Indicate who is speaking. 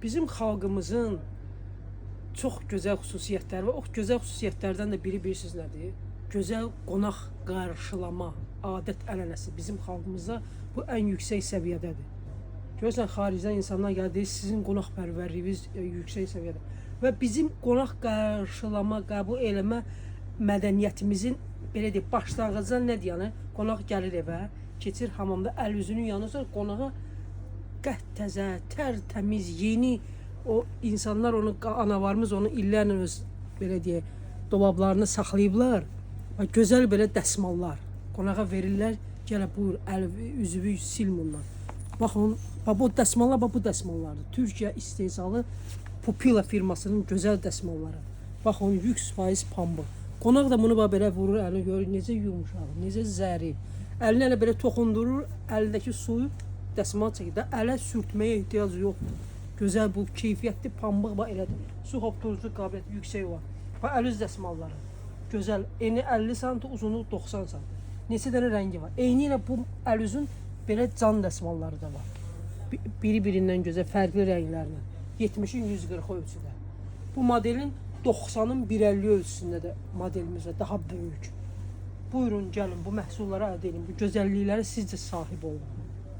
Speaker 1: Bizim xalqımızın çox gözəl xüsusiyyətləri var. O gözəl xüsusiyyətlərdən də biri bilirsiniz nədir? Gözəl qonaq qarşılama adət-ənənəsi bizim xalqımızda bu ən yüksək səviyyədədir. Görürsən, xaricdən insanlar gəlir, sizin qonaqpərvərliyiniz yüksək səviyyədə. Və bizim qonaq qarşılama, qəbul eləmə mədəniyyətimizin belə deyək, başlanğıcında nə deyəni? Qonaq gəlir evə, keçir hamamda, əl üzünü yanır, qonağa təzə, tərtəmiz, yeni o insanlar onu analarımız onu illərlə öz belə deyək dolablarını saxlayıblar. Və gözəl belə dəsmallar qonağa verirlər. Gələ buyur, əl üzünü sil bundan. Baxın, bu dəsmallar bu dəsmallardır. Türkiyə istehsalı Pupila firmasının gözəl dəsmalları. Baxın, 100% pambıq. Qonaq da bunu belə vurur, əlini görür, necə yumuşaq, necə zərif. Əlini elə belə toxundurur, əlindəki suyu dəsmal çəkir. Ələ sürtməyə ehtiyac yoxdur. Gözəl bu keyfiyyətli pambıq var elədir. Su hopturucu qabiliyyəti yüksək var. Bax əl-üz dəsmalları. Gözəl. Eni 50 sm, uzunluğu 90 sm. Neçə dənə rəngi var. Eyni ilə bu əl-üzün belə can dəsmalları da var. Biri-birindən gözəl, fərqli rənglərlə. 70-in 140 ölçüdə. Bu modelin 90-ın 150 ölçüsündə də modelimiz var, daha böyük. Buyurun, gəlin bu məhsulları əldə edin. Bu gözəlliklərə siz də sahib olun.